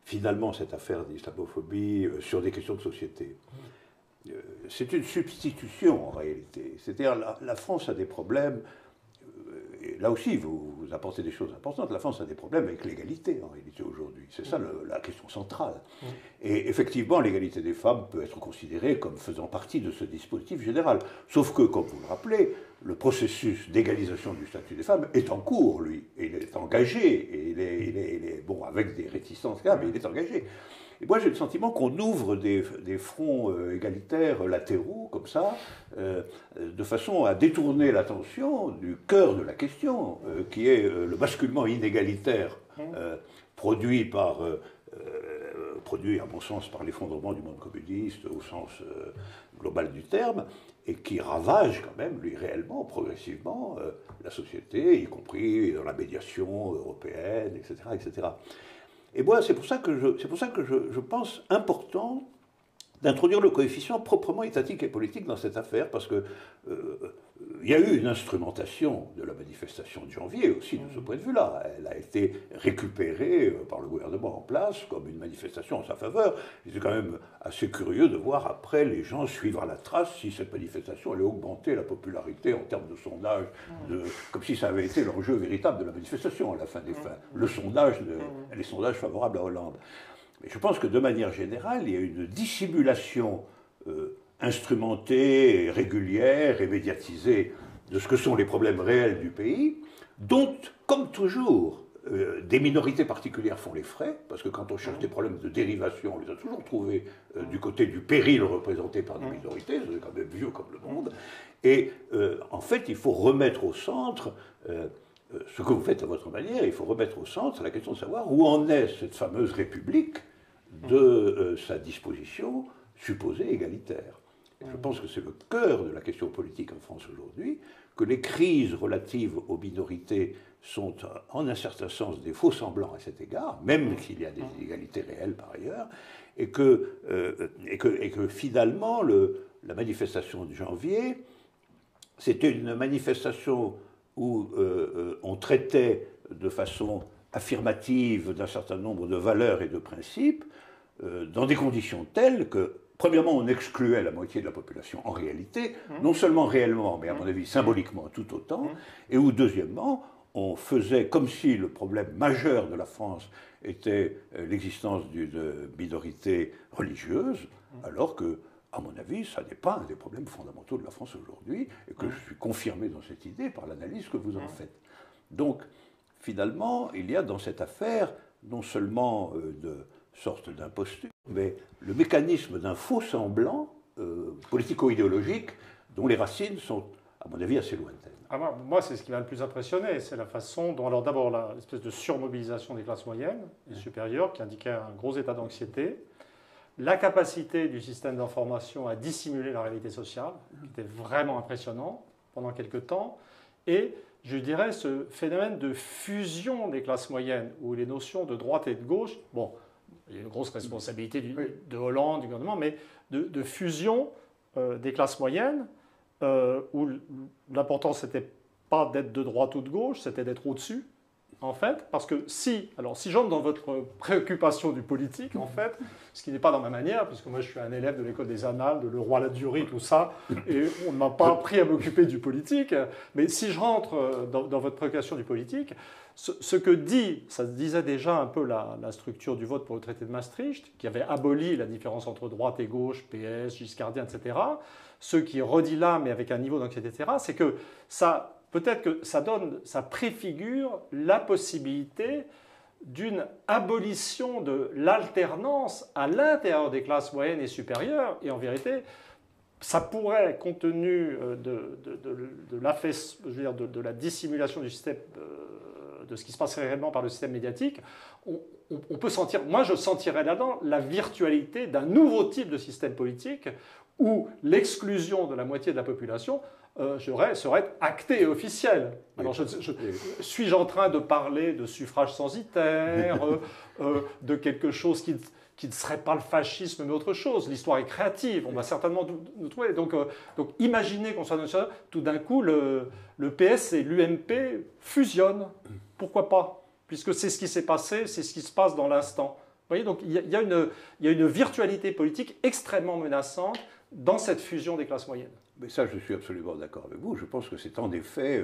finalement cette affaire d'islamophobie sur des questions de société, c'est une substitution en réalité. C'est-à-dire la France a des problèmes, et là aussi vous apportez des choses importantes, la France a des problèmes avec l'égalité en réalité aujourd'hui. C'est ça la question centrale. Et effectivement, l'égalité des femmes peut être considérée comme faisant partie de ce dispositif général. Sauf que, comme vous le rappelez, le processus d'égalisation du statut des femmes est en cours, lui. Et il est engagé, et il est bon, avec des réticences, mais il est engagé. Et moi, j'ai le sentiment qu'on ouvre des fronts égalitaires latéraux, comme ça, de façon à détourner l'attention du cœur de la question, qui est le basculement inégalitaire produit, à mon sens, par l'effondrement du monde communiste, au sens global du terme, et qui ravage quand même, lui, réellement, progressivement, la société, y compris dans la médiation européenne, etc., etc. Et moi, c'est pour ça que je pense important d'introduire le coefficient proprement étatique et politique dans cette affaire, parce que il y a eu une instrumentation de la manifestation de janvier aussi de ce point de vue-là. Elle a été récupérée par le gouvernement en place comme une manifestation en sa faveur. C'est quand même assez curieux de voir après les gens suivre à la trace si cette manifestation allait augmenter la popularité en termes de sondage, comme si ça avait été l'enjeu véritable de la manifestation à la fin des fins. Les sondages favorables à Hollande. Mais je pense que de manière générale, il y a une dissimulation instrumentée, régulière et médiatisée de ce que sont les problèmes réels du pays, dont, comme toujours, des minorités particulières font les frais, parce que quand on cherche des problèmes de dérivation, on les a toujours trouvés du côté du péril représenté par des minorités, c'est quand même vieux comme le monde. Et en fait, il faut remettre au centre, ce que vous faites à votre manière, il faut remettre au centre la question de savoir où en est cette fameuse République de sa disposition supposée égalitaire. Et je pense que c'est le cœur de la question politique en France aujourd'hui, que les crises relatives aux minorités sont en un certain sens des faux semblants à cet égard, même s'il y a des inégalités réelles par ailleurs, et que finalement la manifestation de janvier, c'était une manifestation où on traitait de façon affirmative d'un certain nombre de valeurs et de principes, dans des conditions telles que, premièrement, on excluait la moitié de la population en réalité, non seulement réellement, mais à mon avis symboliquement tout autant, et où, deuxièmement, on faisait comme si le problème majeur de la France était l'existence d'une minorité religieuse, alors que, à mon avis, ça n'est pas un des problèmes fondamentaux de la France aujourd'hui, et que je suis confirmé dans cette idée par l'analyse que vous en faites. Donc, finalement, il y a dans cette affaire non seulement de sorte d'imposture, mais le mécanisme d'un faux semblant politico-idéologique dont les racines sont, à mon avis, assez lointaines. Ah, moi, c'est ce qui m'a le plus impressionné, c'est la façon dont, alors d'abord, l'espèce de surmobilisation des classes moyennes et supérieures qui indiquait un gros état d'anxiété, la capacité du système d'information à dissimuler la réalité sociale, qui était vraiment impressionnant pendant quelques temps, et je dirais ce phénomène de fusion des classes moyennes, où les notions de droite et de gauche, bon, il y a une grosse responsabilité de Hollande, du gouvernement, mais de fusion des classes moyennes, où l'important, c'était pas d'être de droite ou de gauche, c'était d'être au-dessus, en fait, parce que si j'entre dans votre préoccupation du politique, en fait, ce qui n'est pas dans ma manière, puisque moi je suis un élève de l'école des Annales, de Leroy-Ladurie, tout ça, et on ne m'a pas appris à m'occuper du politique, mais si je rentre dans votre préoccupation du politique, ce que dit, ça disait déjà un peu la structure du vote pour le traité de Maastricht, qui avait aboli la différence entre droite et gauche, PS, giscardien, etc., ce qui est redit là, mais avec un niveau d'anxiété, etc., c'est que ça... Peut-être que ça préfigure la possibilité d'une abolition de l'alternance à l'intérieur des classes moyennes et supérieures. Et en vérité, ça pourrait, compte tenu de la dissimulation du système, de ce qui se passe réellement par le système médiatique, on peut sentir, moi je sentirais là-dedans la virtualité d'un nouveau type de système politique où l'exclusion de la moitié de la population serait actée et officielle. Alors, suis-je en train de parler de suffrage censitaire, de quelque chose qui ne serait pas le fascisme, mais autre chose? L'histoire est créative, on va certainement nous trouver. Donc imaginez qu'on soit dans une situation, tout d'un coup, le PS et l'UMP fusionnent. Pourquoi pas? Puisque c'est ce qui s'est passé, c'est ce qui se passe dans l'instant. Vous voyez, donc il y a une virtualité politique extrêmement menaçante dans cette fusion des classes moyennes. Mais ça, je suis absolument d'accord avec vous. Je pense que c'est en effet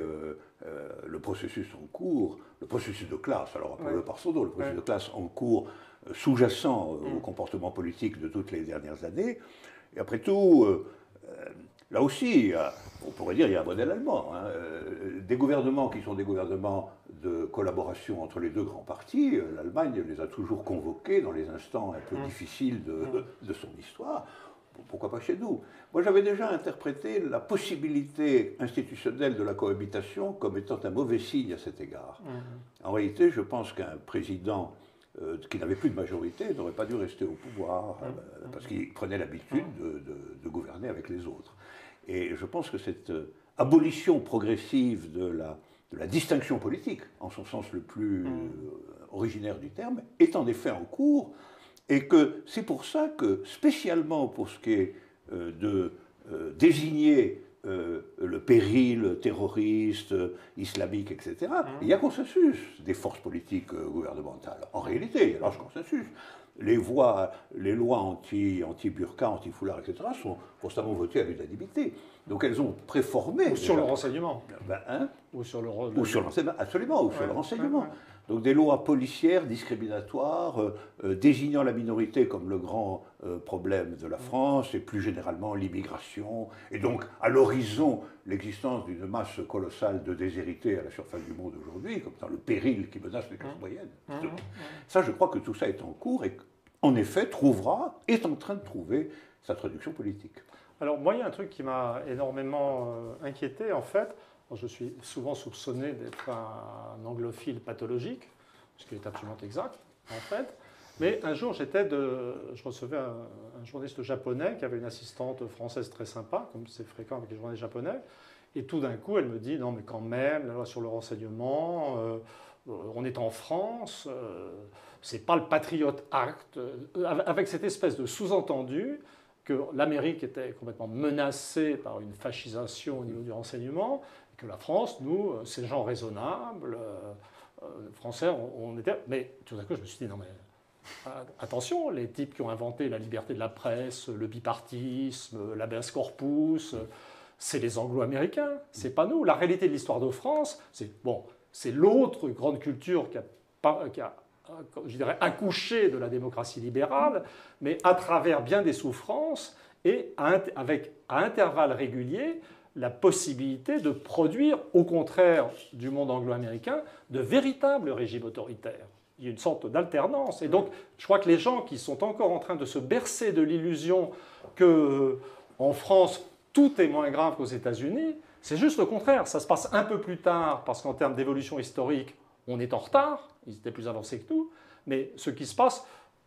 le processus en cours, le processus de classe, alors appelons-le par son nom, le processus de classe en cours sous-jacent au comportement politique de toutes les dernières années. Et après tout, là aussi, on pourrait dire qu'il y a un modèle allemand. Hein. Des gouvernements qui sont des gouvernements de collaboration entre les deux grands partis, l'Allemagne les a toujours convoqués dans les instants un peu difficiles de son histoire. Pourquoi pas chez nous? Moi, j'avais déjà interprété la possibilité institutionnelle de la cohabitation comme étant un mauvais signe à cet égard. En réalité, je pense qu'un président qui n'avait plus de majorité n'aurait pas dû rester au pouvoir parce qu'il prenait l'habitude de gouverner avec les autres. Et je pense que cette abolition progressive de la distinction politique, en son sens le plus originaire du terme, est en effet en cours. Et que c'est pour ça que, spécialement pour ce qui est de désigner le péril terroriste, islamique, etc., il y a consensus des forces politiques gouvernementales. En réalité, il y a large consensus. Les lois anti-burqa, anti-foulard, etc., sont constamment votées à l'unanimité. Donc elles ont préformé. Ou sur le renseignement. Ou sur l'enseignement, absolument, ou sur le renseignement. Donc des lois policières discriminatoires, désignant la minorité comme le grand problème de la France, et plus généralement l'immigration, et donc à l'horizon l'existence d'une masse colossale de déshérités à la surface du monde aujourd'hui, comme dans le péril qui menace les classes moyennes. Ça, je crois que tout ça est en cours et en effet est en train de trouver sa traduction politique. Alors moi, il y a un truc qui m'a énormément inquiété en fait. Je suis souvent soupçonné d'être un anglophile pathologique, ce qui est absolument exact, en fait. Mais un jour, je recevais un journaliste japonais qui avait une assistante française très sympa, comme c'est fréquent avec les journalistes japonais. Et tout d'un coup, elle me dit, non mais quand même, la loi sur le renseignement, on est en France, c'est pas le Patriot Act, avec cette espèce de sous-entendu que l'Amérique était complètement menacée par une fascisation au niveau du renseignement, et que la France, nous, ces gens raisonnables, Français, on était... Mais tout d'un coup, je me suis dit, non mais attention, les types qui ont inventé la liberté de la presse, le bipartisme, l'habeas corpus, c'est les anglo-américains, c'est pas nous. La réalité de l'histoire de France, c'est l'autre grande culture qui a je dirais, accouché de la démocratie libérale, mais à travers bien des souffrances et avec à intervalles réguliers la possibilité de produire, au contraire du monde anglo-américain, de véritables régimes autoritaires. Il y a une sorte d'alternance. Et donc, je crois que les gens qui sont encore en train de se bercer de l'illusion qu'en France, tout est moins grave qu'aux États-Unis, c'est juste le contraire. Ça se passe un peu plus tard, parce qu'en termes d'évolution historique, on est en retard, ils étaient plus avancés que nous, mais ce qui se passe,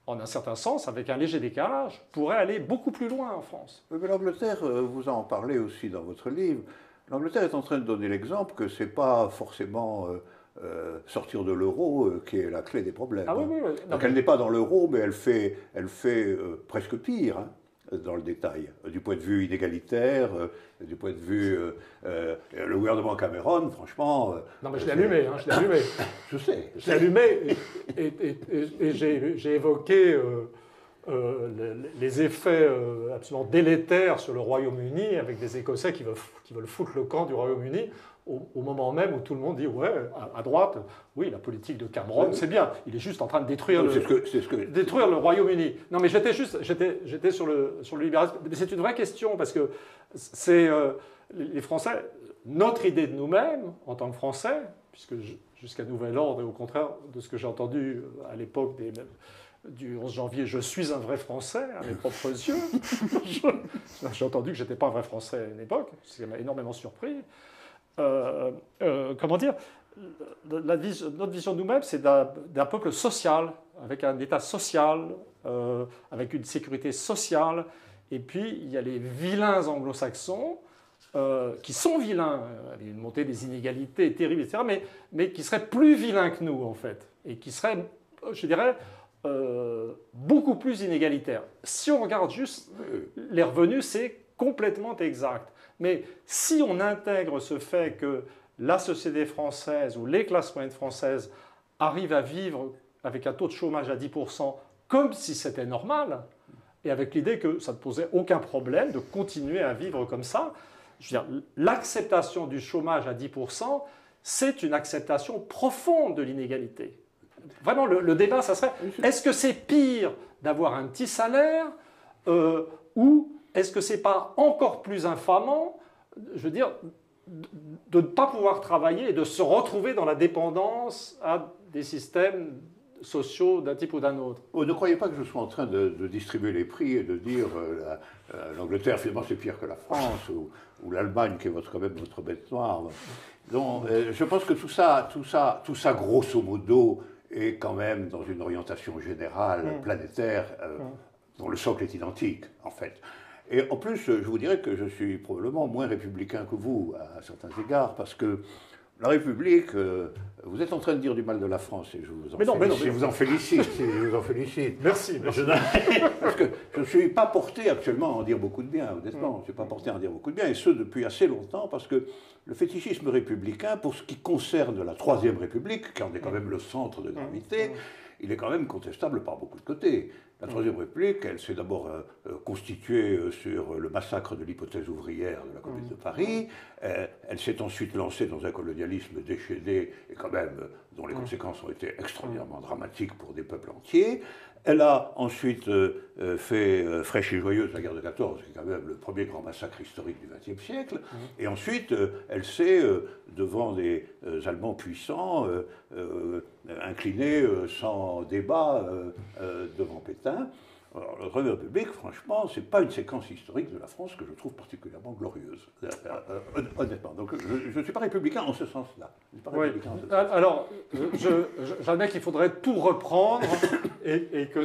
en un certain sens, avec un léger décalage, pourrait aller beaucoup plus loin en France. Oui, mais l'Angleterre, vous en parlez aussi dans votre livre, l'Angleterre est en train de donner l'exemple que ce n'est pas forcément sortir de l'euro qui est la clé des problèmes. Ah, oui. Donc elle n'est pas dans l'euro, mais elle fait presque pire. Dans le détail, du point de vue inégalitaire, du point de vue... le gouvernement Cameron, franchement... non, mais je l'ai allumé, je l'ai allumé. Je sais. Je l'ai allumé et j'ai évoqué les effets absolument délétères sur le Royaume-Uni avec des Écossais qui veulent foutre le camp du Royaume-Uni au moment même où tout le monde dit ouais, à droite, oui, la politique de Cameron, c'est bien. Il est juste en train de détruire détruire le Royaume-Uni. Non, mais j'étais sur le libéralisme. Mais c'est une vraie question parce que c'est les Français, notre idée de nous-mêmes en tant que Français, puisque jusqu'à nouvel ordre et au contraire de ce que j'ai entendu à l'époque du 11 janvier, je suis un vrai Français à mes propres yeux. J'ai entendu que je n'étais pas un vrai Français à une époque, ce qui m'a énormément surpris. Comment dire, notre vision de nous-mêmes, c'est d'un peuple social, avec un État social, avec une sécurité sociale. Et puis, il y a les vilains anglo-saxons, qui sont vilains, il y a une montée des inégalités terribles, etc., mais qui seraient plus vilains que nous, en fait, et qui seraient, je dirais, beaucoup plus inégalitaires. Si on regarde juste les revenus, c'est complètement exact. Mais si on intègre ce fait que la société française ou les classes moyennes françaises arrivent à vivre avec un taux de chômage à 10% comme si c'était normal, et avec l'idée que ça ne posait aucun problème de continuer à vivre comme ça, je veux dire, l'acceptation du chômage à 10%, c'est une acceptation profonde de l'inégalité. Vraiment, le débat, ça serait, est-ce que c'est pire d'avoir un petit salaire ou est-ce que ce n'est pas encore plus infamant, je veux dire, de ne pas pouvoir travailler et de se retrouver dans la dépendance à des systèmes sociaux d'un type ou d'un autre? Ne croyez pas que je sois en train de distribuer les prix et de dire l'Angleterre, finalement, c'est pire que la France, ou l'Allemagne, qui est quand même votre bête noire. Donc, je pense que tout ça, grosso modo, est quand même dans une orientation générale, planétaire, dont le socle est identique, en fait. Et en plus, je vous dirais que je suis probablement moins républicain que vous, à certains égards, parce que la République, vous êtes en train de dire du mal de la France, et je vous en félicite. Merci. Parce que je ne suis pas porté actuellement à en dire beaucoup de bien, honnêtement. Je ne suis pas porté à en dire beaucoup de bien, et ce, depuis assez longtemps, parce que le fétichisme républicain, pour ce qui concerne la Troisième République, qui en est quand même le centre de gravité, il est quand même contestable par beaucoup de côtés. La Troisième République, elle s'est d'abord constituée sur le massacre de l'hypothèse ouvrière de la Commune de Paris. Elle s'est ensuite lancée dans un colonialisme déchaîné et quand même dont les conséquences ont été extraordinairement dramatiques pour des peuples entiers. Elle a ensuite fait fraîche et joyeuse la guerre de 14, qui est quand même le premier grand massacre historique du XXe siècle. Et ensuite, elle s'est, devant des Allemands puissants, inclinée sans débat devant Pétain. Alors, la Troisième République, franchement, ce n'est pas une séquence historique de la France que je trouve particulièrement glorieuse, honnêtement. Donc, je ne suis pas républicain en ce sens-là. Oui. Alors, j'admets qu'il faudrait tout reprendre et que...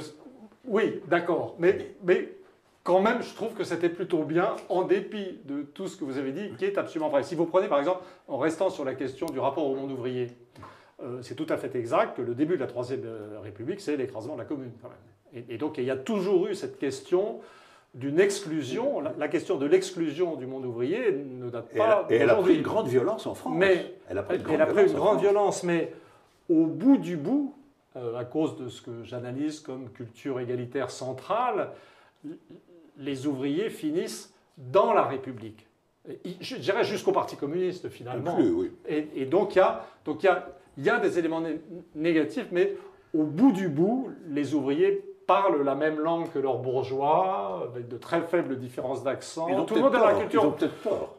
Oui, d'accord. Mais quand même, je trouve que c'était plutôt bien, en dépit de tout ce que vous avez dit, qui est absolument vrai. Si vous prenez, par exemple, en restant sur la question du rapport au monde ouvrier, c'est tout à fait exact que le début de la Troisième République, c'est l'écrasement de la Commune, quand même. Et donc, il y a toujours eu cette question d'une exclusion. La question de l'exclusion du monde ouvrier ne date pas d'aujourd'hui. Et elle a pris une grande violence en France. Mais elle a pris une grande violence, mais au bout du bout, à cause de ce que j'analyse comme culture égalitaire centrale, les ouvriers finissent dans la République. Je dirais jusqu'au Parti communiste, finalement. Plus, oui. Et donc, il y a des éléments négatifs, mais au bout du bout, les ouvriers parlent la même langue que leurs bourgeois, avec de très faibles différences d'accent. Tout le monde a la culture. Ils ont peut-être tort.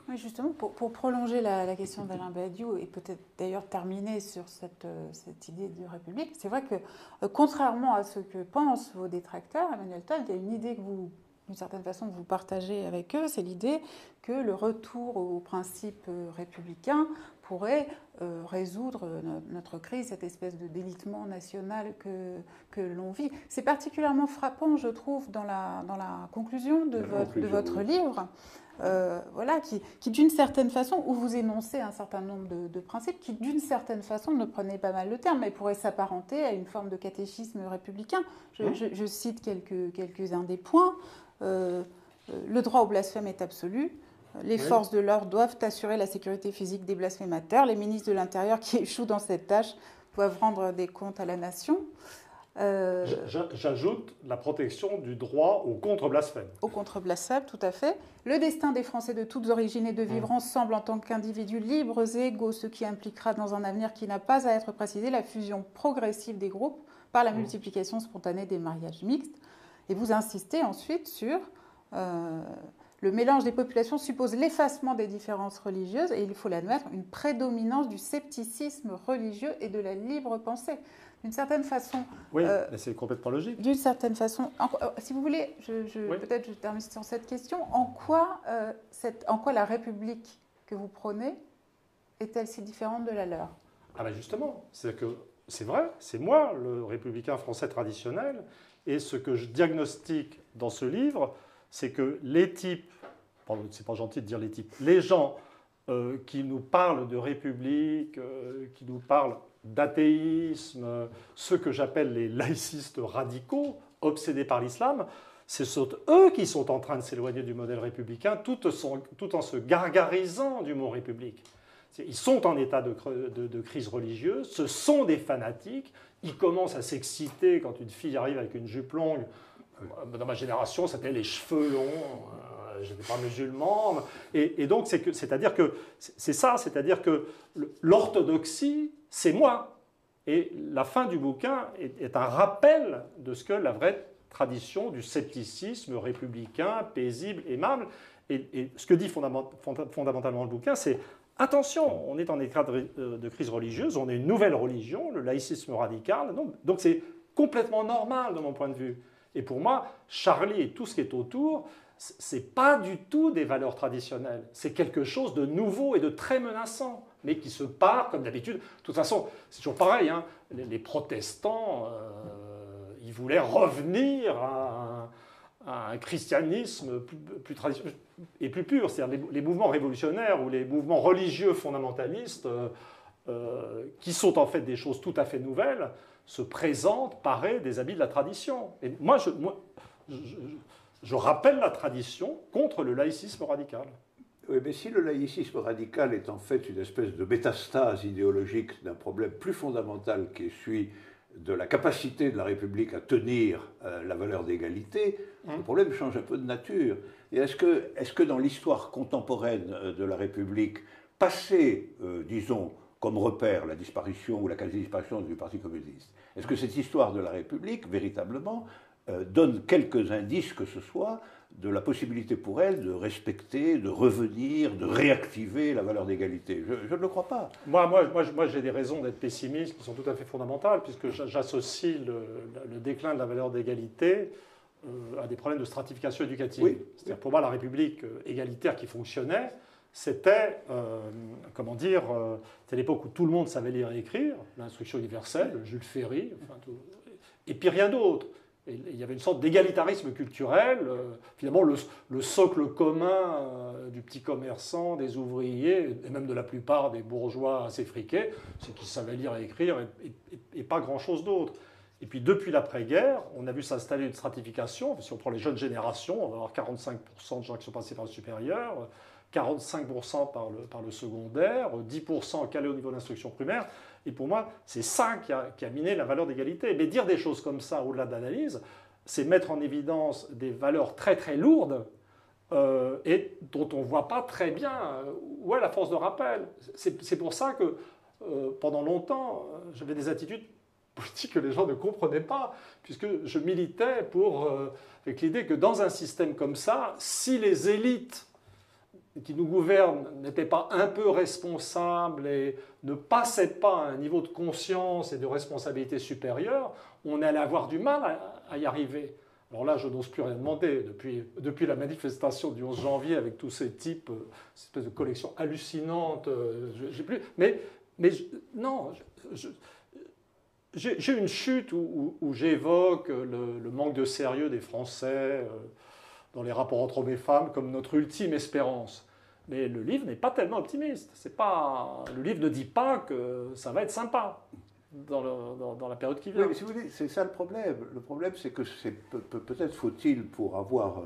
Oui, justement, pour prolonger la question d'Alain Badiou et peut-être d'ailleurs terminer sur cette idée de République, c'est vrai que contrairement à ce que pensent vos détracteurs, Emmanuel Todd, il y a une idée que vous, d'une certaine façon, vous partagez avec eux, c'est l'idée que le retour aux principes républicains pourrait résoudre notre crise, cette espèce de délitement national que l'on vit. C'est particulièrement frappant, je trouve, dans la conclusion de votre livre, voilà, qui d'une certaine façon, où vous énoncez un certain nombre de principes, qui d'une certaine façon, ne prenez pas mal le terme, mais pourraient s'apparenter à une forme de catéchisme républicain. Je cite quelques-uns des points. Le droit au blasphème est absolu. Les forces de l'ordre doivent assurer la sécurité physique des blasphémateurs. Les ministres de l'Intérieur qui échouent dans cette tâche doivent rendre des comptes à la nation. J'ajoute la protection du droit au contre-blasphème. Au contre-blasphème, tout à fait. Le destin des Français de toutes origines est de vivre ensemble en tant qu'individus libres et égaux, ce qui impliquera dans un avenir qui n'a pas à être précisé la fusion progressive des groupes par la multiplication spontanée des mariages mixtes. Et vous insistez ensuite sur... le mélange des populations suppose l'effacement des différences religieuses et il faut l'admettre, une prédominance du scepticisme religieux et de la libre pensée. D'une certaine façon... Oui, mais c'est complètement logique. D'une certaine façon... si vous voulez, peut-être je termine sur cette question. En quoi la République que vous prônez est-elle si différente de la leur? Ah ben justement, c'est vrai, c'est moi, le républicain français traditionnel, et ce que je diagnostique dans ce livre, c'est que les types, pardon, c'est pas gentil de dire les types, les gens qui nous parlent de république, qui nous parlent d'athéisme, ceux que j'appelle les laïcistes radicaux, obsédés par l'islam, ce sont eux qui sont en train de s'éloigner du modèle républicain tout en se gargarisant du mot république. Ils sont en état de crise religieuse, ce sont des fanatiques, ils commencent à s'exciter quand une fille arrive avec une jupe longue. Dans ma génération, c'était les cheveux longs, je n'étais pas musulman. Et donc, c'est-à-dire que c'est ça, c'est-à-dire que l'orthodoxie, c'est moi. Et la fin du bouquin est un rappel de ce que la vraie tradition du scepticisme républicain, paisible, aimable. Et ce que dit fondamentalement le bouquin, c'est attention, on est en état de crise religieuse, on est une nouvelle religion, le laïcisme radical. Donc c'est complètement normal de mon point de vue. Et pour moi, Charlie et tout ce qui est autour, c'est pas du tout des valeurs traditionnelles. C'est quelque chose de nouveau et de très menaçant, mais qui se part comme d'habitude. De toute façon, c'est toujours pareil. Hein, les protestants, ils voulaient revenir à un christianisme plus traditionnel et plus pur. C'est-à-dire les mouvements révolutionnaires ou les mouvements religieux fondamentalistes, qui sont en fait des choses tout à fait nouvelles, se présentent, parés des habits de la tradition. Et moi, je rappelle la tradition contre le laïcisme radical. Oui, mais si le laïcisme radical est en fait une espèce de métastase idéologique d'un problème plus fondamental qui est celui de la capacité de la République à tenir la valeur d'égalité, le problème change un peu de nature. Et est-ce que dans l'histoire contemporaine de la République, passée, disons, comme repère la disparition ou la quasi-disparition du Parti communiste, est-ce que cette histoire de la République, véritablement, donne quelques indices que ce soit de la possibilité pour elle de respecter, de revenir, de réactiver la valeur d'égalité? Je ne le crois pas. Moi j'ai des raisons d'être pessimiste qui sont tout à fait fondamentales, puisque j'associe le déclin de la valeur d'égalité à des problèmes de stratification éducative. Oui. C'est-à-dire, pour moi, la République égalitaire qui fonctionnait, c'était, c'était l'époque où tout le monde savait lire et écrire, l'instruction universelle, Jules Ferry, enfin, et puis rien d'autre. Et il y avait une sorte d'égalitarisme culturel, finalement le socle commun du petit commerçant, des ouvriers, et même de la plupart des bourgeois assez friqués, c'est qu'ils savaient lire et écrire et pas grand-chose d'autre. Et puis depuis l'après-guerre, on a vu s'installer une stratification. Si on prend les jeunes générations, on va avoir 45% de gens qui sont passés par le supérieur, 45% par le secondaire, 10% calés au niveau de l'instruction primaire. Et pour moi, c'est ça qui a miné la valeur d'égalité. Mais dire des choses comme ça, au-delà d'analyse, c'est mettre en évidence des valeurs très très lourdes et dont on ne voit pas très bien où est la force de rappel. C'est pour ça que pendant longtemps, j'avais des attitudes politiques que les gens ne comprenaient pas, puisque je militais avec l'idée que dans un système comme ça, si les élites qui nous gouvernent n'étaient pas un peu responsables et ne passaient pas à un niveau de conscience et de responsabilité supérieure, on allait avoir du mal à y arriver. Alors là, je n'ose plus rien demander. Depuis la manifestation du 11 janvier, avec tous ces types, cette espèce de collection hallucinante, j'ai plus... J'ai une chute où j'évoque le manque de sérieux des Français dans les rapports entre hommes et femmes comme notre ultime espérance. Mais le livre n'est pas tellement optimiste. Le livre ne dit pas que ça va être sympa dans la période qui vient. Oui, mais si vous voulez, c'est ça le problème. Le problème, c'est que peut-être faut-il, pour avoir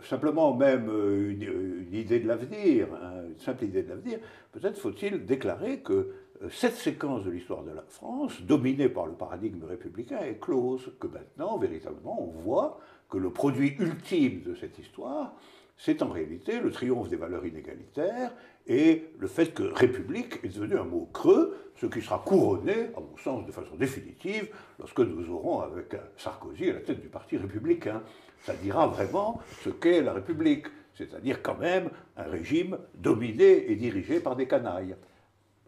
simplement même une idée de l'avenir, une simple idée de l'avenir, peut-être faut-il déclarer que cette séquence de l'histoire de la France, dominée par le paradigme républicain, est close, que maintenant, véritablement, on voit que le produit ultime de cette histoire, c'est en réalité le triomphe des valeurs inégalitaires et le fait que République est devenu un mot creux, ce qui sera couronné, à mon sens, de façon définitive, lorsque nous aurons avec Sarkozy à la tête du Parti républicain. Ça dira vraiment ce qu'est la République, c'est-à-dire quand même un régime dominé et dirigé par des canailles.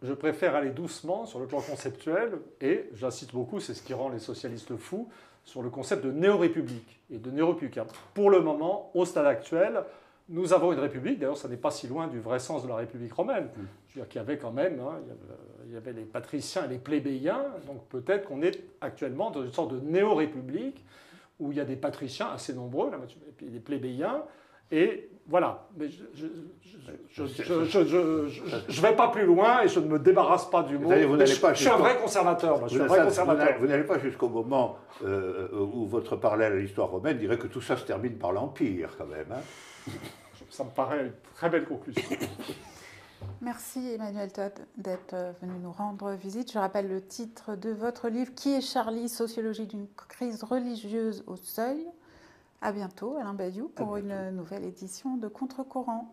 Je préfère aller doucement sur le plan conceptuel, et j'insiste beaucoup, c'est ce qui rend les socialistes fous, sur le concept de néo-république et de néo-républicain. Pour le moment, au stade actuel, nous avons une république, d'ailleurs ça n'est pas si loin du vrai sens de la République romaine. Je veux dire qu'il y avait quand même, il y avait les patriciens et les plébéiens, donc peut-être qu'on est actuellement dans une sorte de néo-république, où il y a des patriciens assez nombreux, et puis des plébéiens, et voilà. Mais je ne vais pas plus loin et je ne me débarrasse pas du mot. Je suis un vrai conservateur. Vous n'allez pas jusqu'au moment où votre parallèle à l'histoire romaine dirait que tout ça se termine par l'Empire, quand même. Hein. Ça me paraît une très belle conclusion. Merci Emmanuel Todd d'être venu nous rendre visite. Je rappelle le titre de votre livre, Qui est Charlie? Sociologie d'une crise religieuse au seuil. À bientôt, Alain Badiou, pour une nouvelle édition de Contre-courant.